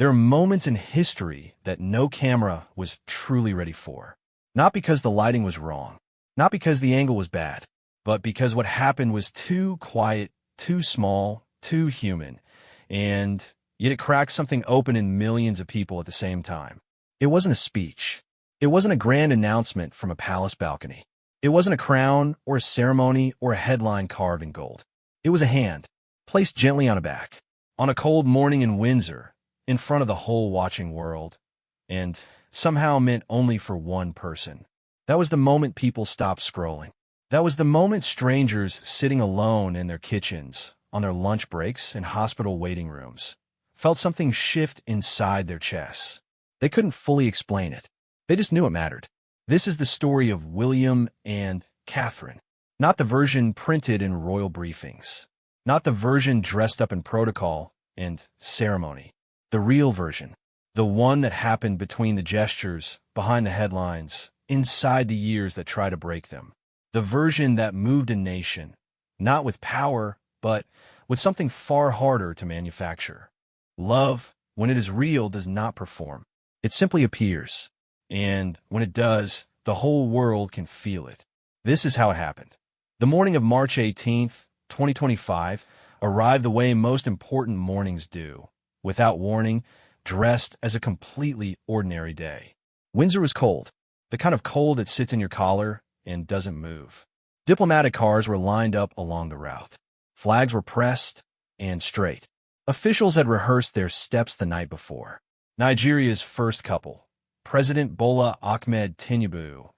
There are moments in history that no camera was truly ready for. Not because the lighting was wrong, not because the angle was bad, but because what happened was too quiet, too small, too human, and yet it cracked something open in millions of people at the same time. It wasn't a speech. It wasn't a grand announcement from a palace balcony. It wasn't a crown or a ceremony or a headline carved in gold. It was a hand, placed gently on a back, on a cold morning in Windsor, in front of the whole watching world, and somehow meant only for one person. That was the moment people stopped scrolling. That was the moment strangers sitting alone in their kitchens, on their lunch breaks, in hospital waiting rooms, felt something shift inside their chests. They couldn't fully explain it. They just knew it mattered. This is the story of William and Catherine, not the version printed in royal briefings, not the version dressed up in protocol and ceremony, the real version, the one that happened between the gestures, behind the headlines, inside the years that try to break them, the version that moved a nation, not with power, but with something far harder to manufacture. Love, when it is real, does not perform. It simply appears. And when it does, the whole world can feel it. This is how it happened. The morning of March 18th, 2025, arrived the way most important mornings do, without warning, dressed as a completely ordinary day. Windsor was cold, the kind of cold that sits in your collar and doesn't move. Diplomatic cars were lined up along the route. Flags were pressed and straight. Officials had rehearsed their steps the night before. Nigeria's first couple, President Bola Ahmed Tinubu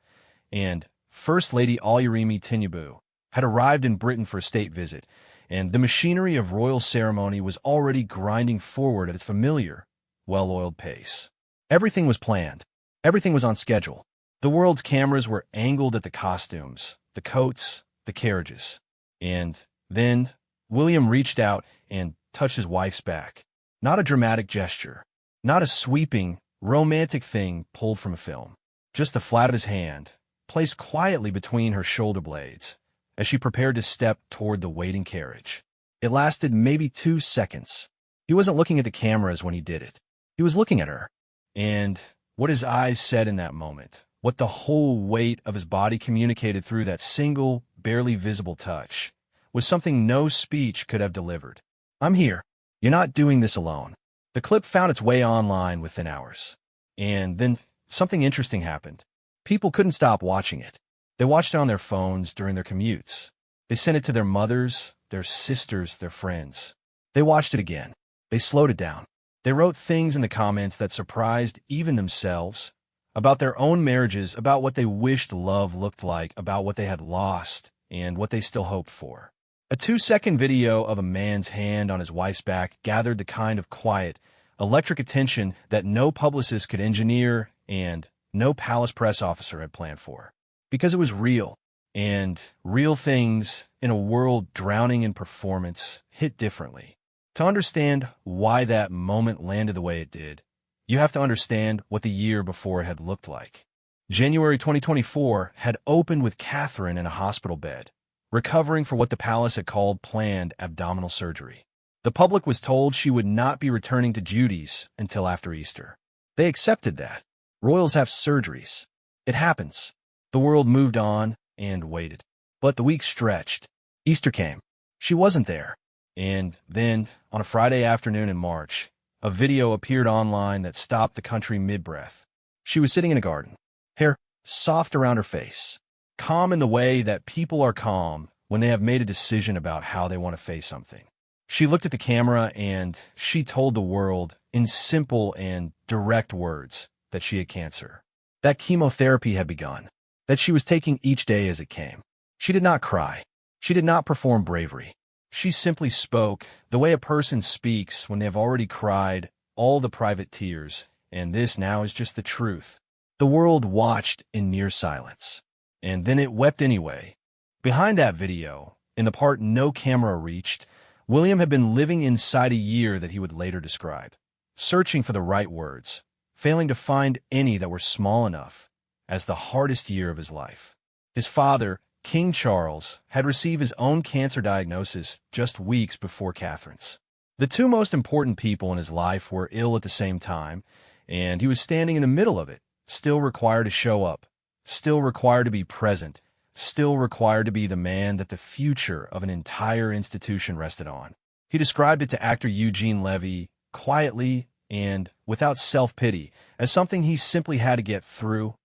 and First Lady Oluyemi Tinubu, had arrived in Britain for a state visit, and the machinery of royal ceremony was already grinding forward at its familiar, well-oiled pace. Everything was planned. Everything was on schedule. The world's cameras were angled at the costumes, the coats, the carriages. And then William reached out and touched his wife's back. Not a dramatic gesture, not a sweeping, romantic thing pulled from a film. Just the flat of his hand, placed quietly between her shoulder blades, as she prepared to step toward the waiting carriage. It lasted maybe 2 seconds. He wasn't looking at the cameras when he did it. He was looking at her. And what his eyes said in that moment, what the whole weight of his body communicated through that single, barely visible touch, was something no speech could have delivered. I'm here. You're not doing this alone. The clip found its way online within hours. And then something interesting happened. People couldn't stop watching it. They watched it on their phones during their commutes. They sent it to their mothers, their sisters, their friends. They watched it again. They slowed it down. They wrote things in the comments that surprised even themselves, about their own marriages, about what they wished love looked like, about what they had lost, and what they still hoped for. A 2-second video of a man's hand on his wife's back gathered the kind of quiet, electric attention that no publicist could engineer and no palace press officer had planned for. Because it was real, and real things in a world drowning in performance hit differently. To understand why that moment landed the way it did, you have to understand what the year before it had looked like. January 2024 had opened with Catherine in a hospital bed, recovering for what the palace had called planned abdominal surgery. The public was told she would not be returning to duties until after Easter. They accepted that. Royals have surgeries. It happens. The world moved on and waited. But the week stretched. Easter came. She wasn't there. And then, on a Friday afternoon in March, a video appeared online that stopped the country mid-breath. She was sitting in a garden, hair soft around her face, calm in the way that people are calm when they have made a decision about how they want to face something. She looked at the camera and she told the world in simple and direct words that she had cancer, that chemotherapy had begun, that she was taking each day as it came. She did not cry. She did not perform bravery. She simply spoke the way a person speaks when they have already cried all the private tears, and this now is just the truth. The world watched in near silence, and then it wept anyway. Behind that video, in the part no camera reached, William had been living inside a year that he would later describe, searching for the right words, failing to find any that were small enough, as the hardest year of his life. His father, King Charles, had received his own cancer diagnosis just weeks before Catherine's. The two most important people in his life were ill at the same time, and he was standing in the middle of it, still required to show up, still required to be present, still required to be the man that the future of an entire institution rested on. He described it to actor Eugene Levy, quietly and without self-pity, as something he simply had to get through,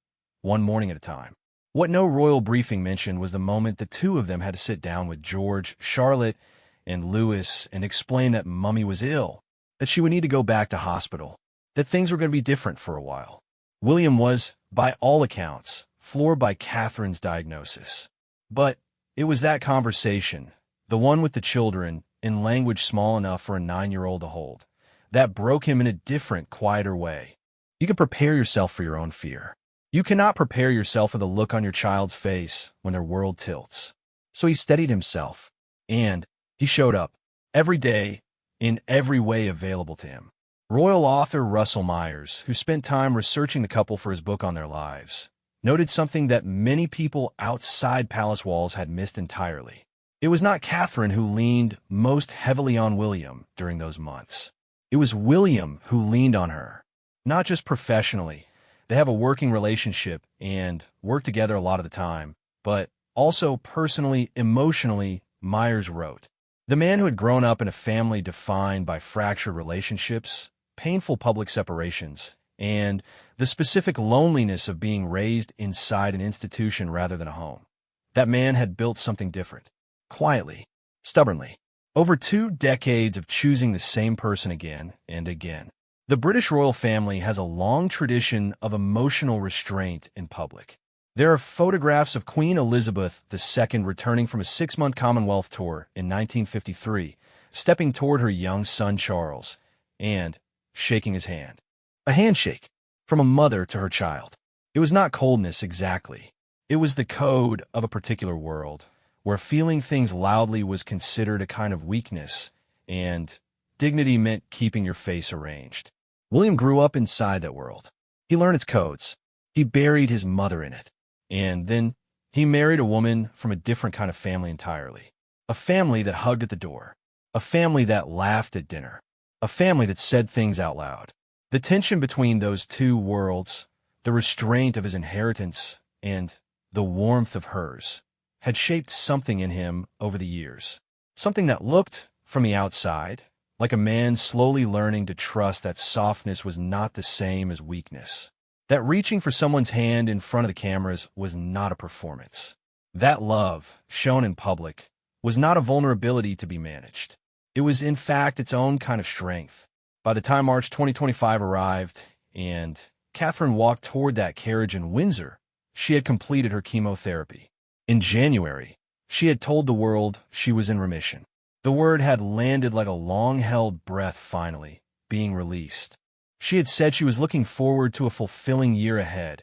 one morning at a time. What no royal briefing mentioned was the moment the two of them had to sit down with George, Charlotte, and Louis and explain that Mummy was ill, that she would need to go back to hospital, that things were going to be different for a while. William was, by all accounts, floored by Catherine's diagnosis. But it was that conversation, the one with the children, in language small enough for a 9-year-old to hold, that broke him in a different, quieter way. You can prepare yourself for your own fear. You cannot prepare yourself for the look on your child's face when their world tilts. So he steadied himself, and he showed up, every day, in every way available to him. Royal author Russell Myers, who spent time researching the couple for his book on their lives, noted something that many people outside palace walls had missed entirely. It was not Catherine who leaned most heavily on William during those months. It was William who leaned on her, not just professionally. They have a working relationship and work together a lot of the time, but also personally, emotionally, Myers wrote. The man who had grown up in a family defined by fractured relationships, painful public separations, and the specific loneliness of being raised inside an institution rather than a home. That man had built something different, quietly, stubbornly, over 2 decades of choosing the same person again and again. The British royal family has a long tradition of emotional restraint in public. There are photographs of Queen Elizabeth II returning from a 6-month Commonwealth tour in 1953, stepping toward her young son Charles, and shaking his hand. A handshake, from a mother to her child. It was not coldness exactly. It was the code of a particular world, where feeling things loudly was considered a kind of weakness, and dignity meant keeping your face arranged. William grew up inside that world. He learned its codes. He buried his mother in it. And then he married a woman from a different kind of family entirely. A family that hugged at the door. A family that laughed at dinner. A family that said things out loud. The tension between those two worlds, the restraint of his inheritance and the warmth of hers, had shaped something in him over the years. Something that looked, from the outside, like a man slowly learning to trust that softness was not the same as weakness. That reaching for someone's hand in front of the cameras was not a performance. That love, shown in public, was not a vulnerability to be managed. It was, in fact, its own kind of strength. By the time March 2025 arrived, and Catherine walked toward that carriage in Windsor, she had completed her chemotherapy. In January, she had told the world she was in remission. The word had landed like a long-held breath finally, being released. She had said she was looking forward to a fulfilling year ahead,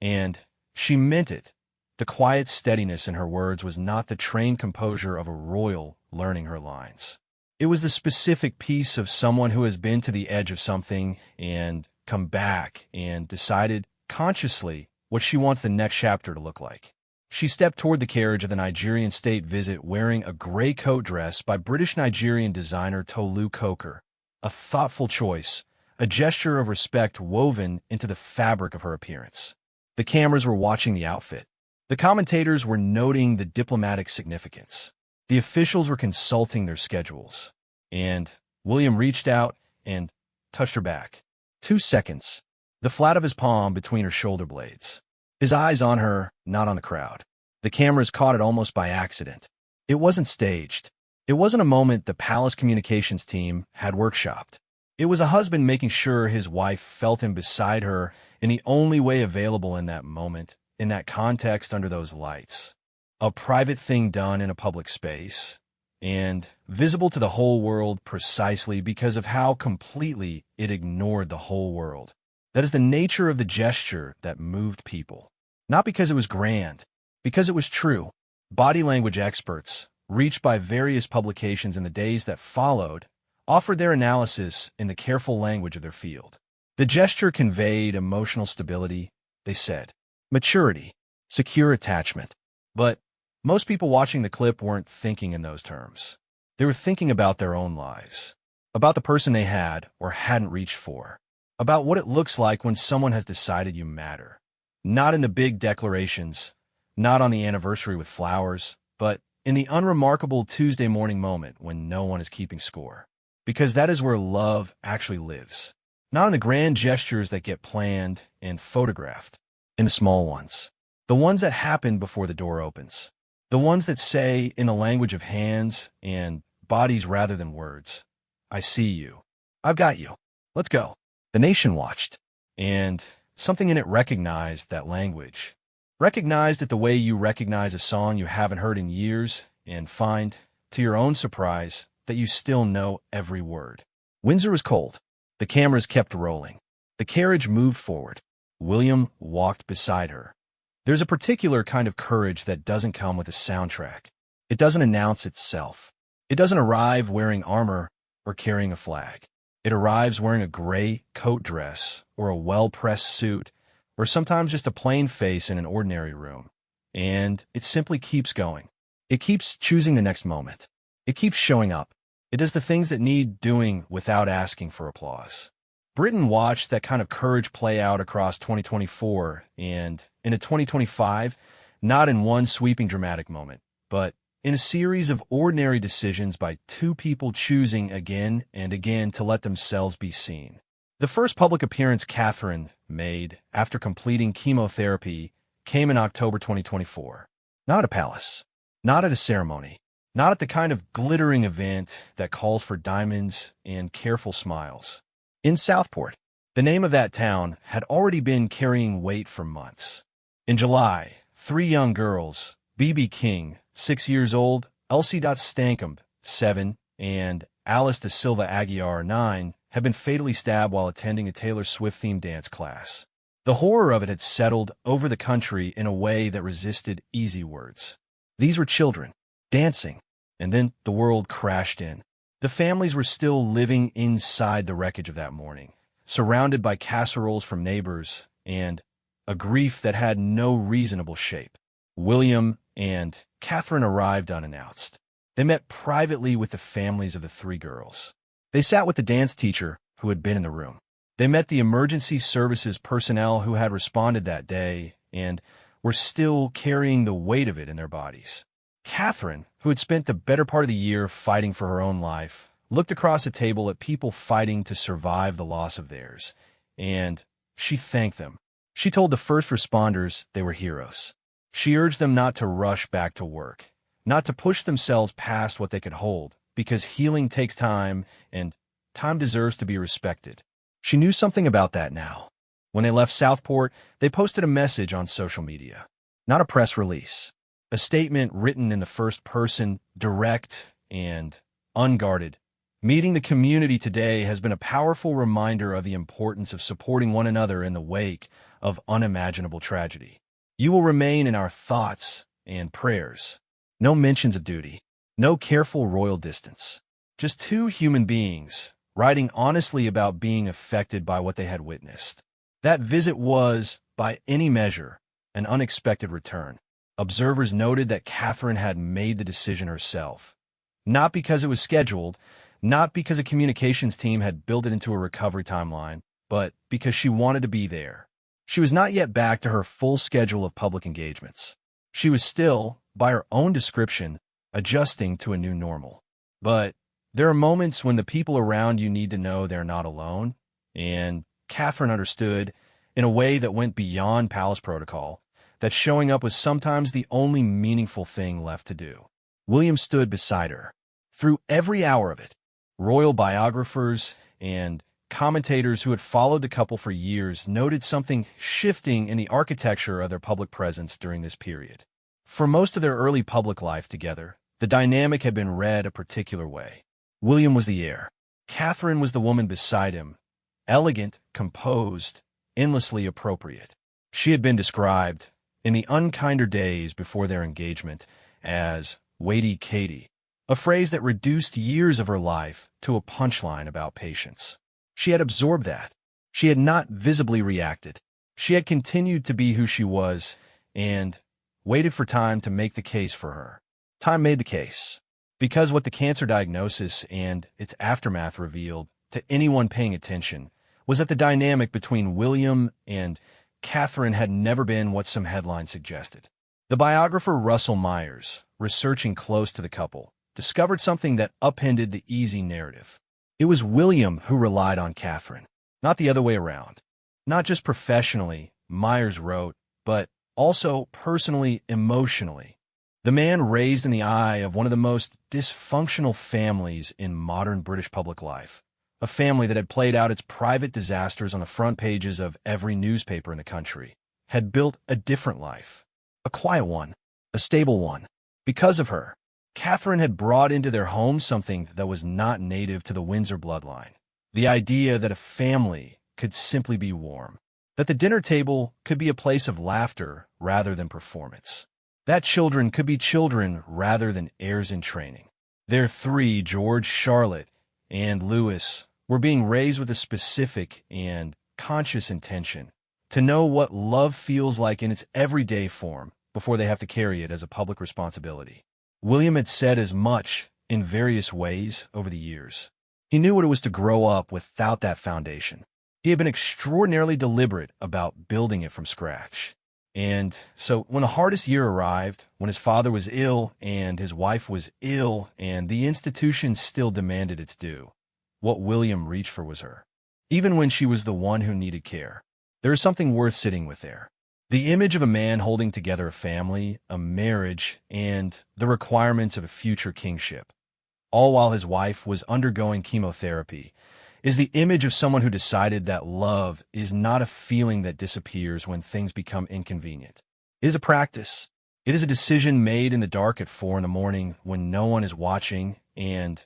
and she meant it. The quiet steadiness in her words was not the trained composure of a royal learning her lines. It was the specific peace of someone who has been to the edge of something and come back and decided consciously what she wants the next chapter to look like. She stepped toward the carriage of the Nigerian state visit wearing a gray coat dress by British-Nigerian designer Tolu Coker, a thoughtful choice, a gesture of respect woven into the fabric of her appearance. The cameras were watching the outfit. The commentators were noting the diplomatic significance. The officials were consulting their schedules. And William reached out and touched her back. 2 seconds. The flat of his palm between her shoulder blades. His eyes on her, not on the crowd. The cameras caught it almost by accident. It wasn't staged. It wasn't a moment the palace communications team had workshopped. It was a husband making sure his wife felt him beside her in the only way available in that moment, in that context under those lights. A private thing done in a public space, and visible to the whole world precisely because of how completely it ignored the whole world. That is the nature of the gesture that moved people. Not because it was grand, because it was true. Body language experts, reached by various publications in the days that followed, offered their analysis in the careful language of their field. The gesture conveyed emotional stability, they said, maturity, secure attachment. But most people watching the clip weren't thinking in those terms. They were thinking about their own lives. about the person they had or hadn't reached for, about what it looks like when someone has decided you matter. Not in the big declarations, not on the anniversary with flowers, but in the unremarkable Tuesday morning moment when no one is keeping score. Because that is where love actually lives. Not in the grand gestures that get planned and photographed, in the small ones. The ones that happen before the door opens. The ones that say, in the language of hands and bodies rather than words, I see you. I've got you. Let's go. The nation watched, and something in it recognized that language. Recognized it the way you recognize a song you haven't heard in years and find, to your own surprise, that you still know every word. Windsor was cold. The cameras kept rolling. The carriage moved forward. William walked beside her. There's a particular kind of courage that doesn't come with a soundtrack. It doesn't announce itself. It doesn't arrive wearing armor or carrying a flag. It arrives wearing a gray coat dress or a well-pressed suit or sometimes just a plain face in an ordinary room. And it simply keeps going. It keeps choosing the next moment. It keeps showing up. It does the things that need doing without asking for applause. Britain watched that kind of courage play out across 2024 and into 2025, not in one sweeping dramatic moment, but in a series of ordinary decisions by two people choosing again and again to let themselves be seen. The first public appearance Catherine made after completing chemotherapy came in October 2024. Not at a palace, not at a ceremony, not at the kind of glittering event that calls for diamonds and careful smiles. In Southport, the name of that town had already been carrying weight for months. In July, 3 young girls, B.B. King, 6 years old, Elsie Stankham, 7, and Alice da Silva Aguiar, 9, had been fatally stabbed while attending a Taylor Swift-themed dance class. The horror of it had settled over the country in a way that resisted easy words. These were children, dancing, and then the world crashed in. The families were still living inside the wreckage of that morning, surrounded by casseroles from neighbors and a grief that had no reasonable shape. William and Catherine arrived unannounced. They met privately with the families of the 3 girls. They sat with the dance teacher who had been in the room. They met the emergency services personnel who had responded that day and were still carrying the weight of it in their bodies. Catherine, who had spent the better part of the year fighting for her own life, looked across the table at people fighting to survive the loss of theirs, and she thanked them. She told the first responders they were heroes. She urged them not to rush back to work, not to push themselves past what they could hold, because healing takes time, and time deserves to be respected. She knew something about that now. When they left Southport, they posted a message on social media. Not a press release. A statement written in the first person, direct and unguarded. Meeting the community today has been a powerful reminder of the importance of supporting one another in the wake of unimaginable tragedy. You will remain in our thoughts and prayers. No mentions of duty. No careful royal distance. Just 2 human beings writing honestly about being affected by what they had witnessed. That visit was, by any measure, an unexpected return. Observers noted that Catherine had made the decision herself. Not because it was scheduled, not because a communications team had built it into a recovery timeline, but because she wanted to be there. She was not yet back to her full schedule of public engagements. She was still, by her own description, adjusting to a new normal. But there are moments when the people around you need to know they're not alone, and Catherine understood, in a way that went beyond palace protocol, that showing up was sometimes the only meaningful thing left to do. William stood beside her. Through every hour of it, royal biographers and commentators who had followed the couple for years noted something shifting in the architecture of their public presence during this period. For most of their early public life together, the dynamic had been read a particular way. William was the heir. Catherine was the woman beside him, elegant, composed, endlessly appropriate. She had been described, in the unkinder days before their engagement, as weighty Katie, a phrase that reduced years of her life to a punchline about patience. She had absorbed that. She had not visibly reacted. She had continued to be who she was and waited for time to make the case for her. Time made the case. Because what the cancer diagnosis and its aftermath revealed to anyone paying attention was that the dynamic between William and Catherine had never been what some headlines suggested. The biographer Russell Myers, researching close to the couple, discovered something that upended the easy narrative. It was William who relied on Catherine, not the other way around. Not just professionally, Myers wrote, but also personally, emotionally. The man raised in the eye of one of the most dysfunctional families in modern British public life, a family that had played out its private disasters on the front pages of every newspaper in the country, had built a different life, a quiet one, a stable one. Because of her, Catherine had brought into their home something that was not native to the Windsor bloodline, the idea that a family could simply be warm, that the dinner table could be a place of laughter rather than performance, that children could be children rather than heirs in training. Their three, George, Charlotte, and Louis, were being raised with a specific and conscious intention to know what love feels like in its everyday form before they have to carry it as a public responsibility. William had said as much in various ways over the years. He knew what it was to grow up without that foundation. He had been extraordinarily deliberate about building it from scratch. And so when the hardest year arrived, when his father was ill and his wife was ill and the institution still demanded its due, what William reached for was her. Even when she was the one who needed care. There is something worth sitting with there. The image of a man holding together a family, a marriage, and the requirements of a future kingship, all while his wife was undergoing chemotherapy, is the image of someone who decided that love is not a feeling that disappears when things become inconvenient. It is a practice. It is a decision made in the dark at 4 a.m. when no one is watching and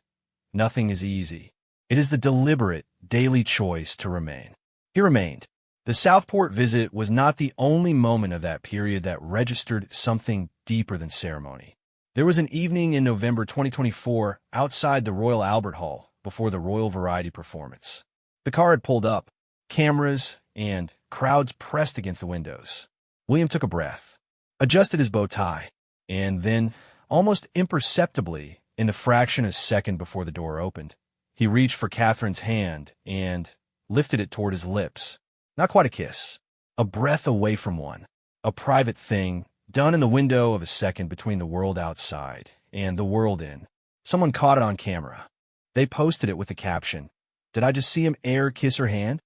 nothing is easy. It is the deliberate, daily choice to remain. He remained. The Southport visit was not the only moment of that period that registered something deeper than ceremony. There was an evening in November 2024 outside the Royal Albert Hall before the Royal Variety performance. The car had pulled up, cameras and crowds pressed against the windows. William took a breath, adjusted his bow tie, and then, almost imperceptibly, in the fraction of a second before the door opened, he reached for Catherine's hand and lifted it toward his lips. Not quite a kiss, a breath away from one, a private thing done in the window of a second between the world outside and the world in. Someone caught it on camera. They posted it with the caption, "Did I just see him kiss her hand?"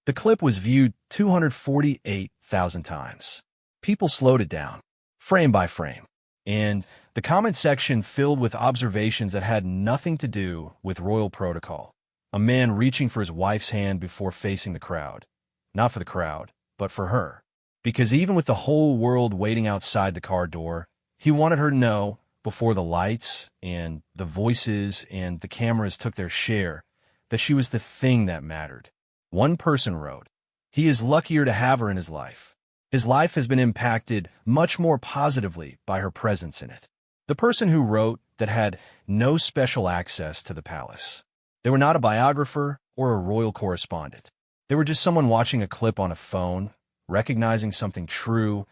The clip was viewed 248,000 times. People slowed it down, frame by frame, and the comment section filled with observations that had nothing to do with royal protocol. A man reaching for his wife's hand before facing the crowd. Not for the crowd, but for her. Because even with the whole world waiting outside the car door, he wanted her to know, before the lights and the voices and the cameras took their share, that she was the thing that mattered. One person wrote, "He is luckier to have her in his life. His life has been impacted much more positively by her presence in it." The person who wrote that had no special access to the palace. They were not a biographer or a royal correspondent. They were just someone watching a clip on a phone, recognizing something true,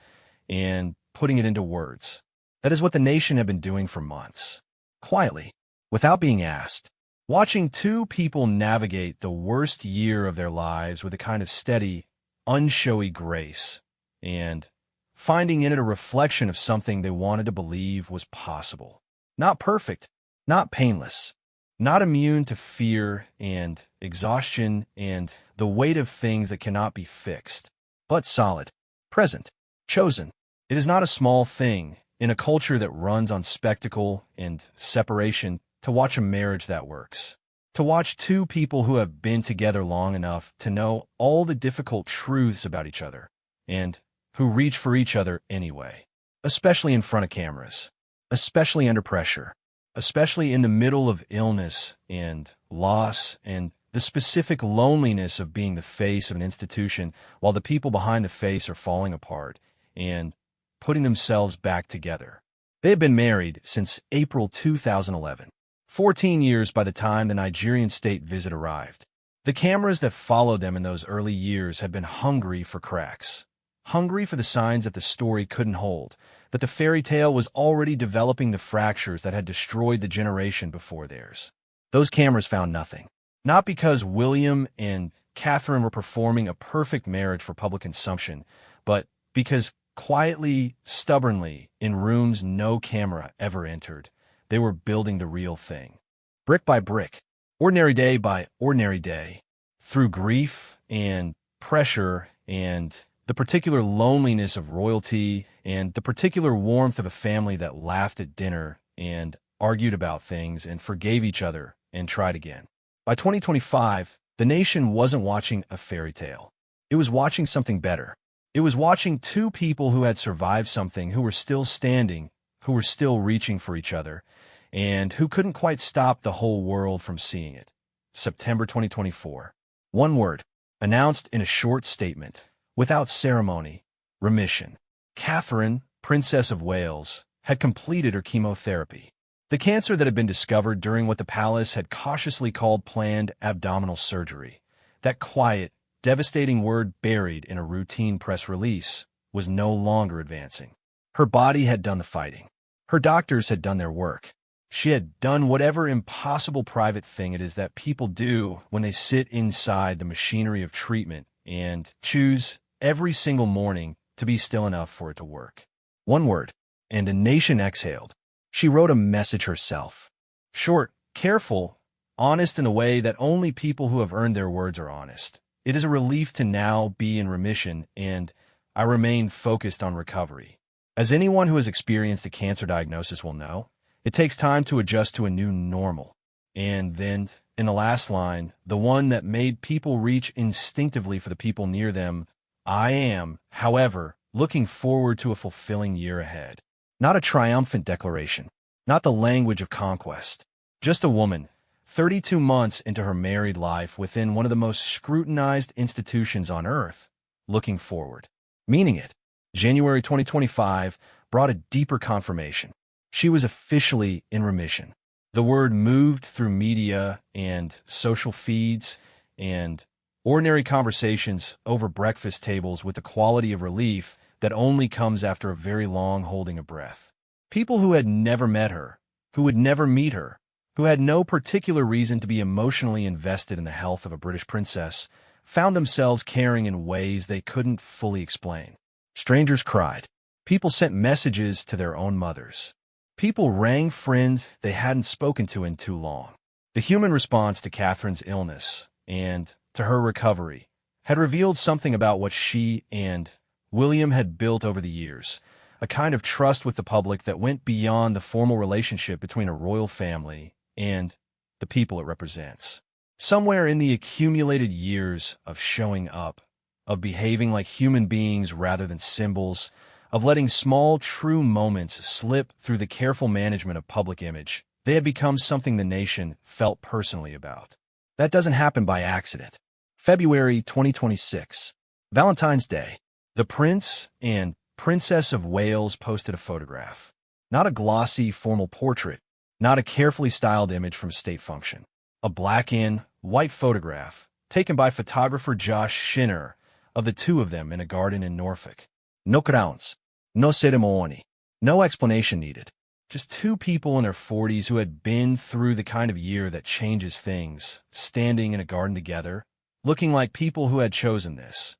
and putting it into words. That is what the nation had been doing for months. Quietly, without being asked. Watching two people navigate the worst year of their lives with a kind of steady, unshowy grace, and finding in it a reflection of something they wanted to believe was possible. Not perfect, not painless, not immune to fear and exhaustion and the weight of things that cannot be fixed, but solid, present, chosen. It is not a small thing in a culture that runs on spectacle and separation to watch a marriage that works, to watch two people who have been together long enough to know all the difficult truths about each other and who reach for each other anyway, especially in front of cameras, especially under pressure, especially in the middle of illness and loss and the specific loneliness of being the face of an institution while the people behind the face are falling apart and putting themselves back together. They had been married since April 2011, 14 years by the time the Nigerian state visit arrived. The cameras that followed them in those early years had been hungry for cracks, hungry for the signs that the story couldn't hold, that the fairy tale was already developing the fractures that had destroyed the generation before theirs. Those cameras found nothing. Not because William and Catherine were performing a perfect marriage for public consumption, but because quietly, stubbornly, in rooms no camera ever entered, they were building the real thing. Brick by brick, ordinary day by ordinary day, through grief and pressure and the particular loneliness of royalty and the particular warmth of a family that laughed at dinner and argued about things and forgave each other and tried again. By 2025, the nation wasn't watching a fairy tale. It was watching something better. It was watching two people who had survived something, who were still standing, who were still reaching for each other, and who couldn't quite stop the whole world from seeing it. September 2024. One word, announced in a short statement, without ceremony: remission. Catherine, Princess of Wales, had completed her chemotherapy. The cancer that had been discovered during what the palace had cautiously called planned abdominal surgery, that quiet, devastating word buried in a routine press release, was no longer advancing. Her body had done the fighting. Her doctors had done their work. She had done whatever impossible private thing it is that people do when they sit inside the machinery of treatment and choose every single morning to be still enough for it to work. One word, and a nation exhaled. She wrote a message herself. Short, careful, honest in a way that only people who have earned their words are honest. It is a relief to now be in remission, and I remain focused on recovery. As anyone who has experienced a cancer diagnosis will know, it takes time to adjust to a new normal. And then, in the last line, the one that made people reach instinctively for the people near them, I am, however, looking forward to a fulfilling year ahead. Not a triumphant declaration, not the language of conquest. Just a woman, 32 months into her married life within one of the most scrutinized institutions on earth, looking forward. Meaning it. January 2025 brought a deeper confirmation. She was officially in remission. The word moved through media and social feeds and ordinary conversations over breakfast tables with the quality of relief that only comes after a very long holding of breath. People who had never met her, who would never meet her, who had no particular reason to be emotionally invested in the health of a British princess, found themselves caring in ways they couldn't fully explain. Strangers cried. People sent messages to their own mothers. People rang friends they hadn't spoken to in too long. The human response to Catherine's illness and to her recovery had revealed something about what she and William had built over the years, a kind of trust with the public that went beyond the formal relationship between a royal family and the people it represents. Somewhere in the accumulated years of showing up, of behaving like human beings rather than symbols, of letting small, true moments slip through the careful management of public image, they had become something the nation felt personally about. That doesn't happen by accident. February 2026. Valentine's Day. The Prince and Princess of Wales posted a photograph. Not a glossy, formal portrait, not a carefully styled image from a state function. A black and white photograph, taken by photographer Josh Shinner, of the two of them in a garden in Norfolk. No crowns, no ceremony, no explanation needed. Just two people in their 40s who had been through the kind of year that changes things, standing in a garden together, looking like people who had chosen this.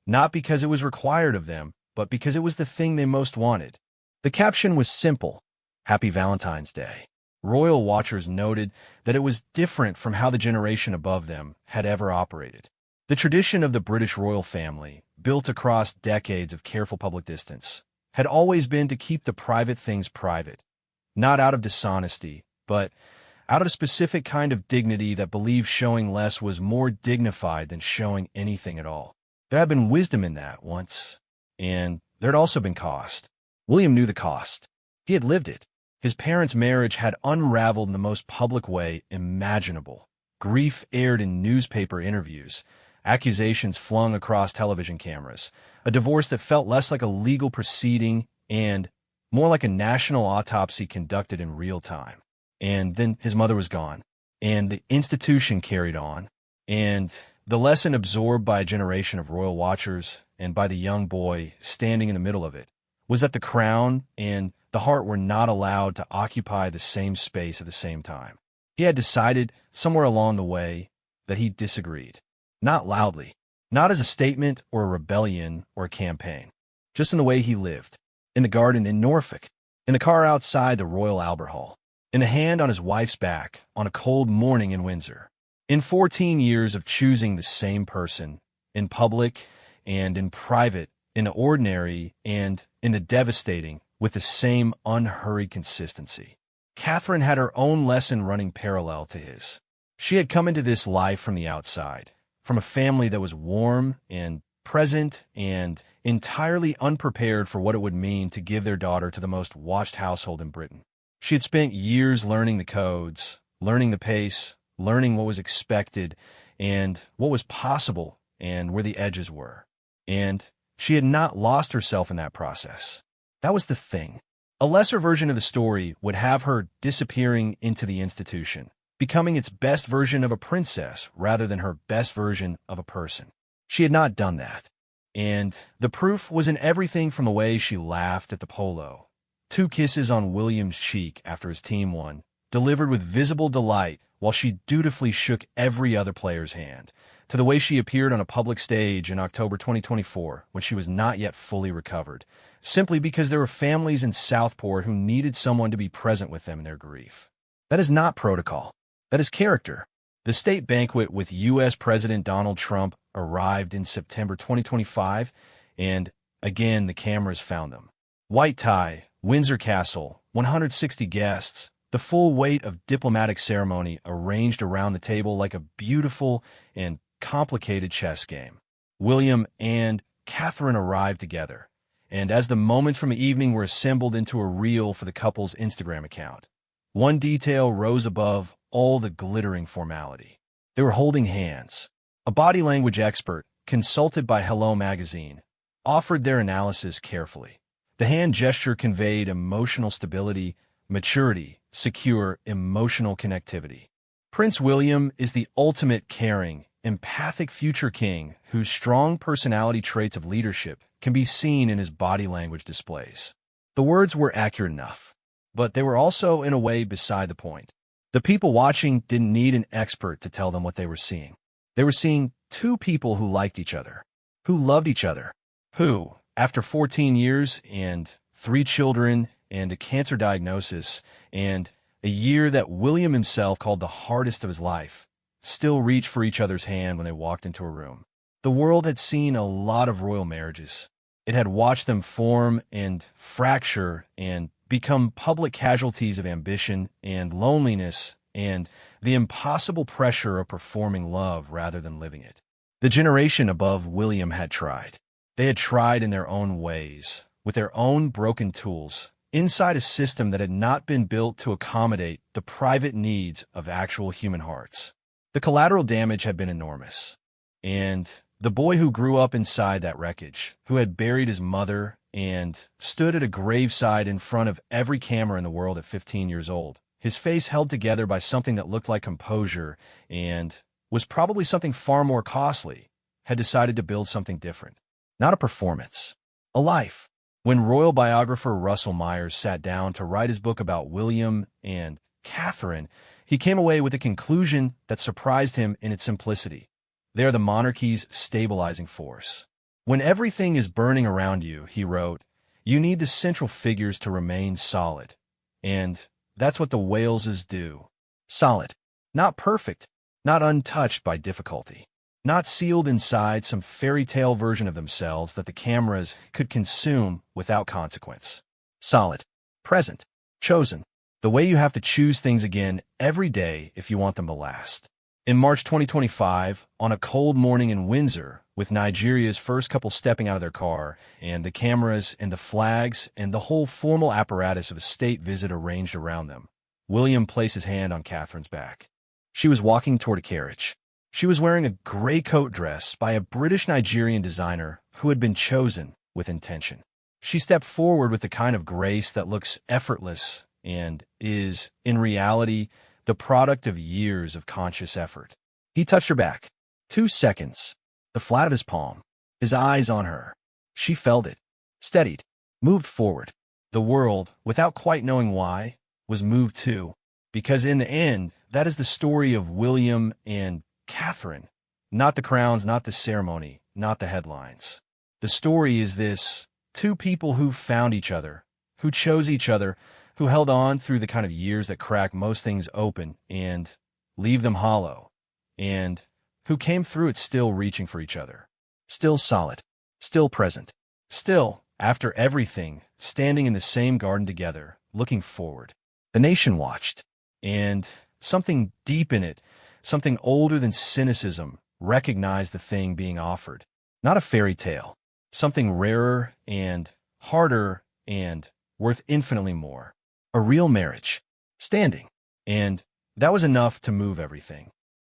Not because it was required of them, but because it was the thing they most wanted. The caption was simple: Happy Valentine's Day. Royal watchers noted that it was different from how the generation above them had ever operated. The tradition of the British royal family, built across decades of careful public distance, had always been to keep the private things private, not out of dishonesty, but out of a specific kind of dignity that believed showing less was more dignified than showing anything at all. There had been wisdom in that once, and there had also been cost. William knew the cost. He had lived it. His parents' marriage had unraveled in the most public way imaginable. Grief aired in newspaper interviews, accusations flung across television cameras, a divorce that felt less like a legal proceeding and more like a national autopsy conducted in real time. And then his mother was gone, and the institution carried on, and The lesson absorbed by a generation of royal watchers and by the young boy standing in the middle of it was that the crown and the heart were not allowed to occupy the same space at the same time. He had decided somewhere along the way that he disagreed. Not loudly, not as a statement or a rebellion or a campaign, just in the way he lived, in the garden in Norfolk, in the car outside the Royal Albert Hall, in the hand on his wife's back on a cold morning in Windsor. In 14 years of choosing the same person, in public and in private, in the ordinary and in the devastating, with the same unhurried consistency, Catherine had her own lesson running parallel to his. She had come into this life from the outside, from a family that was warm and present and entirely unprepared for what it would mean to give their daughter to the most watched household in Britain. She had spent years learning the codes, learning the pace, learning what was expected and what was possible and where the edges were. And she had not lost herself in that process. That was the thing. A lesser version of the story would have her disappearing into the institution, becoming its best version of a princess rather than her best version of a person. She had not done that. And the proof was in everything from the way she laughed at the polo, 2 kisses on William's cheek after his team won, delivered with visible delight while she dutifully shook every other player's hand, to the way she appeared on a public stage in October 2024 when she was not yet fully recovered, simply because there were families in Southport who needed someone to be present with them in their grief. That is not protocol. That is character. The state banquet with U.S. President Donald Trump arrived in September 2025, and again the cameras found them. White tie, Windsor Castle, 160 guests, the full weight of diplomatic ceremony arranged around the table like a beautiful and complicated chess game. William and Catherine arrived together, and as the moments from the evening were assembled into a reel for the couple's Instagram account, one detail rose above all the glittering formality. They were holding hands. A body language expert, consulted by Hello Magazine, offered their analysis carefully. The hand gesture conveyed emotional stability, maturity, secure emotional connectivity. Prince William is the ultimate caring, empathic future king whose strong personality traits of leadership can be seen in his body language displays. The words were accurate enough, but they were also in a way beside the point. The people watching didn't need an expert to tell them what they were seeing. They were seeing 2 people who liked each other, who loved each other, who, after 14 years and 3 children and a cancer diagnosis and a year that William himself called the hardest of his life, still reached for each other's hand when they walked into a room. The world had seen a lot of royal marriages. It had watched them form and fracture and become public casualties of ambition and loneliness and the impossible pressure of performing love rather than living it. The generation above William had tried. They had tried in their own ways, with their own broken tools, inside a system that had not been built to accommodate the private needs of actual human hearts. The collateral damage had been enormous. And the boy who grew up inside that wreckage, who had buried his mother and stood at a graveside in front of every camera in the world at 15 years old, his face held together by something that looked like composure and was probably something far more costly, had decided to build something different. Not a performance, a life. When royal biographer Russell Myers sat down to write his book about William and Catherine, he came away with a conclusion that surprised him in its simplicity. They are the monarchy's stabilizing force. When everything is burning around you, he wrote, you need the central figures to remain solid. And that's what the Waleses do. Solid. Not perfect. Not untouched by difficulty. Not sealed inside some fairy tale version of themselves that the cameras could consume without consequence. Solid. Present. Chosen. The way you have to choose things again every day if you want them to last. In March 2025, on a cold morning in Windsor, with Nigeria's first couple stepping out of their car, and the cameras and the flags and the whole formal apparatus of a state visit arranged around them, William placed his hand on Catherine's back. She was walking toward a carriage. She was wearing a gray coat dress by a British Nigerian designer who had been chosen with intention. She stepped forward with the kind of grace that looks effortless and is, in reality, the product of years of conscious effort. He touched her back. 2 seconds. The flat of his palm. His eyes on her. She felt it. Steadied. Moved forward. The world, without quite knowing why, was moved too. Because in the end, that is the story of William and Catherine. Not the crowns, not the ceremony, not the headlines. The story is this: two people who found each other, who chose each other, who held on through the kind of years that crack most things open and leave them hollow, and who came through it still reaching for each other, still solid, still present, still, after everything, standing in the same garden together, looking forward. The nation watched, and something deep in it, something older than cynicism, recognized the thing being offered. Not a fairy tale, something rarer and harder and worth infinitely more. A real marriage, standing, and that was enough to move everything.